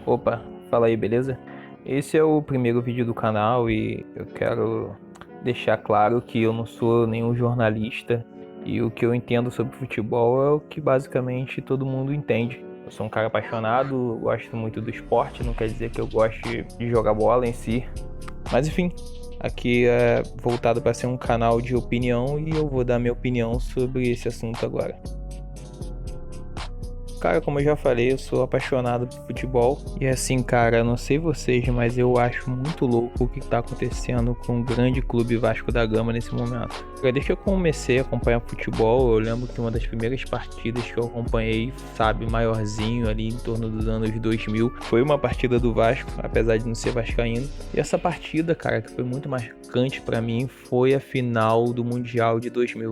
Opa, fala aí, beleza? Esse é o primeiro vídeo do canal e eu quero deixar claro que eu não sou nenhum jornalista e o que eu entendo sobre futebol é o que basicamente todo mundo entende. Eu sou um cara apaixonado, gosto muito do esporte, não quer dizer que eu goste de jogar bola em si, mas enfim, aqui é voltado para ser um canal de opinião e eu vou dar minha opinião sobre esse assunto agora. Cara, como eu já falei, eu sou apaixonado por futebol. E assim, cara, eu não sei vocês, mas eu acho muito louco o que tá acontecendo com o grande clube Vasco da Gama nesse momento. Desde que eu comecei a acompanhar futebol, eu lembro que uma das primeiras partidas que eu acompanhei, sabe, maiorzinho ali em torno dos anos 2000, foi uma partida do Vasco, apesar de não ser vascaíno. E essa partida, cara, que foi muito marcante pra mim, foi a final do Mundial de 2000.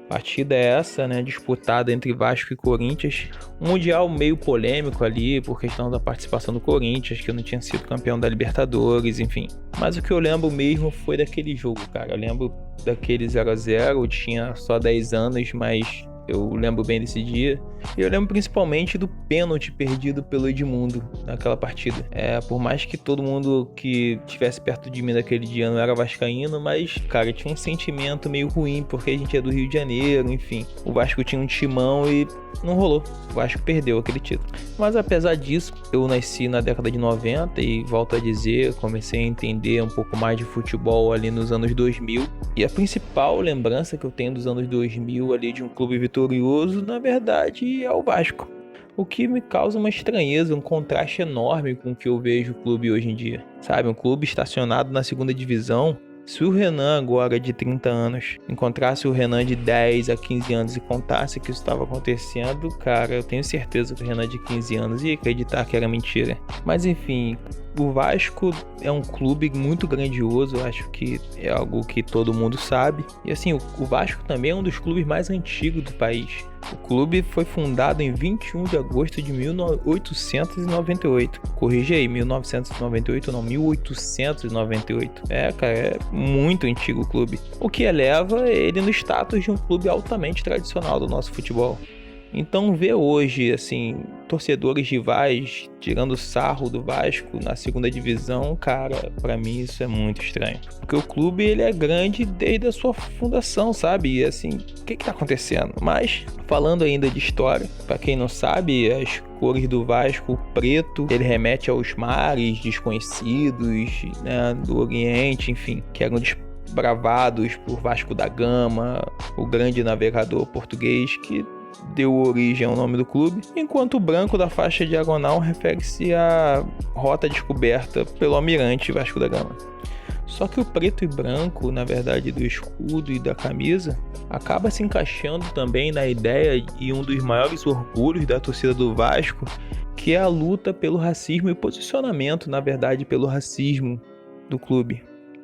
Partida essa, né, disputada entre Vasco e Corinthians, um mundial meio polêmico ali por questão da participação do Corinthians, que não tinha sido campeão da Libertadores, enfim. Mas o que eu lembro mesmo foi daquele jogo, cara. Eu lembro daquele 0-0, eu tinha só 10 anos, mas eu lembro bem desse dia. E eu lembro principalmente do pênalti perdido pelo Edmundo naquela partida. Por mais que todo mundo que estivesse perto de mim naquele dia não era vascaíno, mas, cara, tinha um sentimento meio ruim, porque a gente é do Rio de Janeiro, enfim. O Vasco tinha um timão e não rolou. O Vasco perdeu aquele título. Mas apesar disso, eu nasci na década de 90 e, volto a dizer, comecei a entender um pouco mais de futebol ali nos anos 2000. E a principal lembrança que eu tenho dos anos 2000 ali de um clube vitorioso, na verdade, é o Vasco. O que me causa uma estranheza, um contraste enorme com o que eu vejo o clube hoje em dia. Sabe, um clube estacionado na segunda divisão. Se o Renan agora de 30 anos encontrasse o Renan de 10 a 15 anos e contasse que isso estava acontecendo, cara, eu tenho certeza que o Renan de 15 anos ia acreditar que era mentira. Mas enfim, o Vasco é um clube muito grandioso, eu acho que é algo que todo mundo sabe. E assim, o Vasco também é um dos clubes mais antigos do país. O clube foi fundado em 21 de agosto de 1898. Corrige aí, 1998 não, 1898. Cara, é muito antigo o clube. O que eleva ele no status de um clube altamente tradicional do nosso futebol. Então ver hoje, assim, torcedores rivais tirando sarro do Vasco na segunda divisão, cara, pra mim isso é muito estranho. Porque o clube, ele é grande desde a sua fundação, sabe? E assim, o que tá acontecendo? Mas, falando ainda de história, pra quem não sabe, as cores do Vasco, o preto, ele remete aos mares desconhecidos, né, do Oriente, enfim, que eram desbravados por Vasco da Gama, o grande navegador português que deu origem ao nome do clube, enquanto o branco da faixa diagonal refere-se à rota descoberta pelo almirante Vasco da Gama. Só que o preto e branco, na verdade, do escudo e da camisa, acaba se encaixando também na ideia e um dos maiores orgulhos da torcida do Vasco, que é a luta pelo racismo e o posicionamento, na verdade, pelo racismo do clube.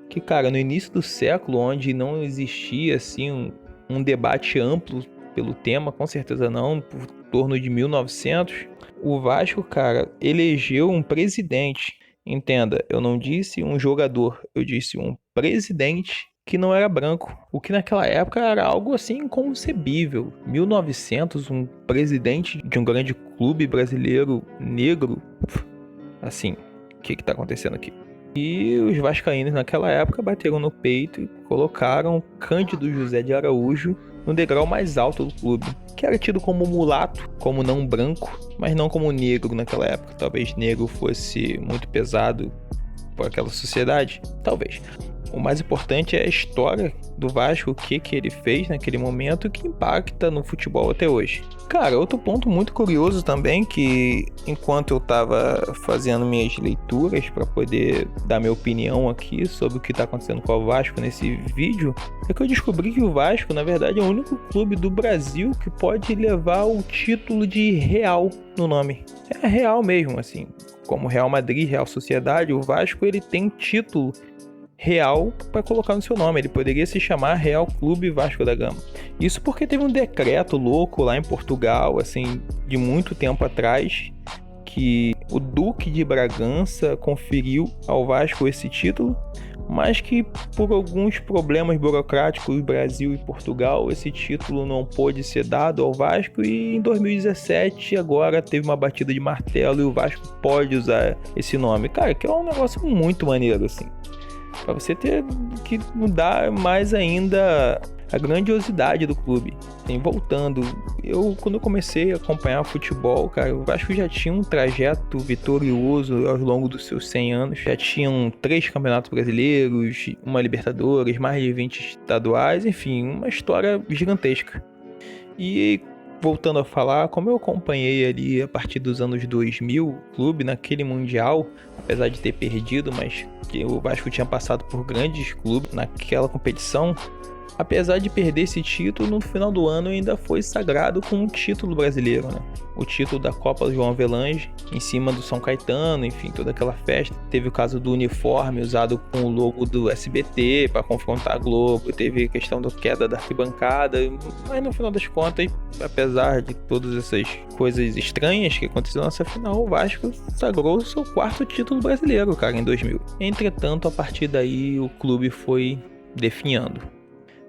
Que, cara, no início do século, onde não existia assim um debate amplo pelo tema, com certeza não, por torno de 1900, o Vasco, cara, elegeu um presidente. Entenda, eu não disse um jogador, eu disse um presidente que não era branco, o que naquela época era algo assim inconcebível. 1900, um presidente de um grande clube brasileiro negro, assim, o que tá acontecendo aqui? E os vascaínos naquela época bateram no peito e colocaram Cândido José de Araújo no degrau mais alto do clube, que era tido como mulato, como não branco, mas não como negro naquela época. Talvez negro fosse muito pesado para aquela sociedade, talvez. O mais importante é a história do Vasco, o que ele fez naquele momento e que impacta no futebol até hoje. Cara, outro ponto muito curioso também, que enquanto eu tava fazendo minhas leituras para poder dar minha opinião aqui sobre o que tá acontecendo com o Vasco nesse vídeo, é que eu descobri que o Vasco, na verdade, é o único clube do Brasil que pode levar o título de Real no nome. É real mesmo, assim, como Real Madrid, Real Sociedade, o Vasco ele tem título real para colocar no seu nome. Ele poderia se chamar Real Clube Vasco da Gama. Isso porque teve um decreto louco lá em Portugal, assim, de muito tempo atrás, que o Duque de Bragança conferiu ao Vasco esse título, mas que por alguns problemas burocráticos Brasil e Portugal, esse título não pôde ser dado ao Vasco, e em 2017 agora teve uma batida de martelo e o Vasco pode usar esse nome. Cara, que é um negócio muito maneiro, assim. Pra você ter que mudar mais ainda a grandiosidade do clube. Assim, voltando, quando eu comecei a acompanhar futebol, cara, o Vasco já tinha um trajeto vitorioso ao longo dos seus 100 anos. Já tinham 3 campeonatos brasileiros, uma Libertadores, mais de 20 estaduais, enfim, uma história gigantesca. E voltando a falar, como eu acompanhei ali a partir dos anos 2000 o clube naquele Mundial, apesar de ter perdido, mas que o Vasco tinha passado por grandes clubes naquela competição, apesar de perder esse título, no final do ano ainda foi sagrado com um título brasileiro, né? O título da Copa João Avelange, em cima do São Caetano, enfim, toda aquela festa. Teve o caso do uniforme usado com o logo do SBT para confrontar a Globo, teve a questão da queda da arquibancada, mas no final das contas, apesar de todas essas coisas estranhas que aconteceram nessa final, o Vasco sagrou o seu 4º título brasileiro, cara, em 2000. Entretanto, a partir daí, o clube foi definhando.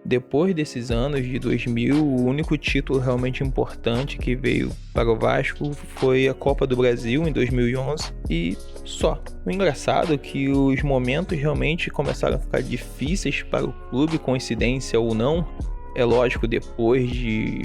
Depois desses anos de 2000, o único título realmente importante que veio para o Vasco foi a Copa do Brasil em 2011 e só. O engraçado é que os momentos realmente começaram a ficar difíceis para o clube, coincidência ou não. É lógico, depois de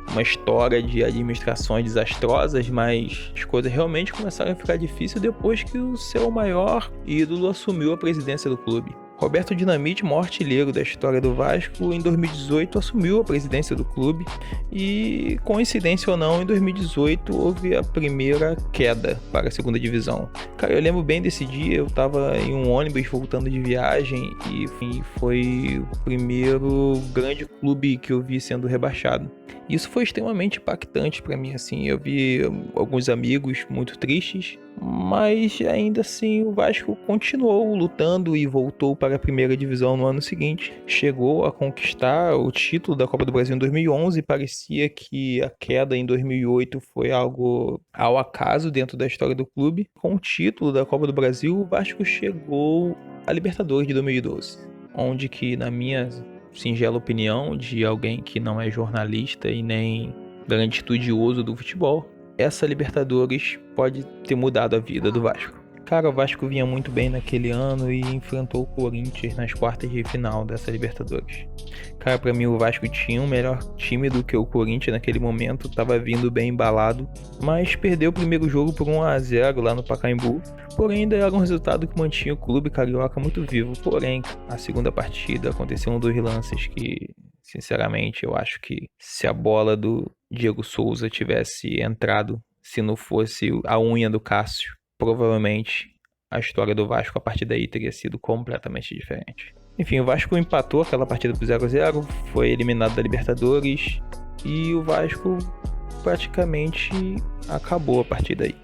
uma história de administrações desastrosas, mas as coisas realmente começaram a ficar difíceis depois que o seu maior ídolo assumiu a presidência do clube. Roberto Dinamite, maior artilheiro da história do Vasco, em 2018 assumiu a presidência do clube e, coincidência ou não, em 2018 houve a primeira queda para a segunda divisão. Cara, eu lembro bem desse dia, eu estava em um ônibus voltando de viagem e enfim, foi o primeiro grande clube que eu vi sendo rebaixado. Isso foi extremamente impactante para mim, assim, eu vi alguns amigos muito tristes, mas ainda assim o Vasco continuou lutando e voltou para a primeira divisão no ano seguinte. Chegou a conquistar o título da Copa do Brasil em 2011, parecia que a queda em 2008 foi algo ao acaso dentro da história do clube. Com o título da Copa do Brasil, o Vasco chegou à Libertadores de 2012, onde que, na minha singela opinião de alguém que não é jornalista e nem grande estudioso do futebol, essa Libertadores pode ter mudado a vida do Vasco. Cara, o Vasco vinha muito bem naquele ano e enfrentou o Corinthians nas quartas de final dessa Libertadores. Cara, pra mim o Vasco tinha um melhor time do que o Corinthians naquele momento, tava vindo bem embalado, mas perdeu o primeiro jogo por 1-0 lá no Pacaembu. Porém, ainda era um resultado que mantinha o clube carioca muito vivo. Porém, a segunda partida aconteceu um dos lances que, sinceramente, eu acho que se a bola do Diego Souza tivesse entrado, se não fosse a unha do Cássio, provavelmente a história do Vasco a partir daí teria sido completamente diferente. Enfim, o Vasco empatou aquela partida por 0-0, foi eliminado da Libertadores e o Vasco praticamente acabou a partir daí.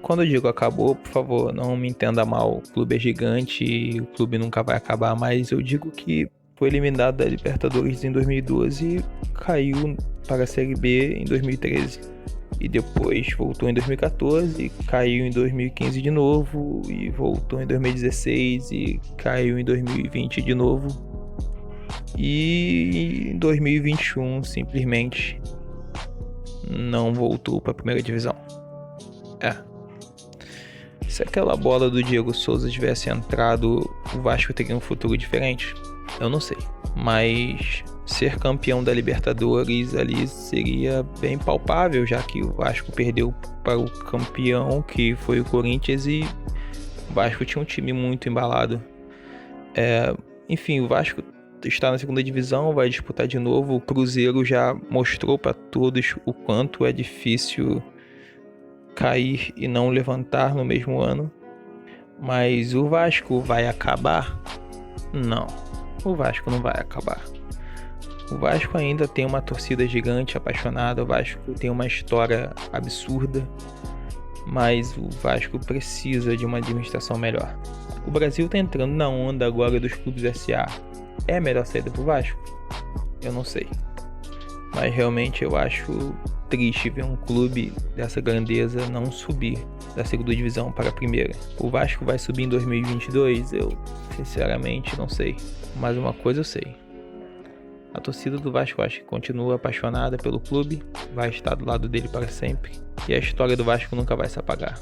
Quando eu digo acabou, por favor, não me entenda mal, o clube é gigante e o clube nunca vai acabar, mas eu digo que foi eliminado da Libertadores em 2012 e caiu para a Série B em 2013. E depois voltou em 2014, caiu em 2015 de novo, e voltou em 2016 e caiu em 2020 de novo. E em 2021 simplesmente não voltou para a primeira divisão. Se aquela bola do Diego Souza tivesse entrado, o Vasco teria um futuro diferente? Eu não sei. Mas ser campeão da Libertadores ali seria bem palpável, já que o Vasco perdeu para o campeão, que foi o Corinthians, e o Vasco tinha um time muito embalado. Enfim, o Vasco está na segunda divisão, vai disputar de novo. O Cruzeiro já mostrou para todos o quanto é difícil cair e não levantar no mesmo ano. Mas o Vasco vai acabar? Não, o Vasco não vai acabar. O Vasco ainda tem uma torcida gigante, apaixonada. O Vasco tem uma história absurda, mas o Vasco precisa de uma administração melhor. O Brasil está entrando na onda agora dos clubes SA. É a melhor saída pro Vasco? Eu não sei. Mas realmente eu acho triste ver um clube dessa grandeza não subir da segunda divisão para a primeira. O Vasco vai subir em 2022? Eu sinceramente não sei, mas uma coisa eu sei. A torcida do Vasco acho que continua apaixonada pelo clube, vai estar do lado dele para sempre, e a história do Vasco nunca vai se apagar.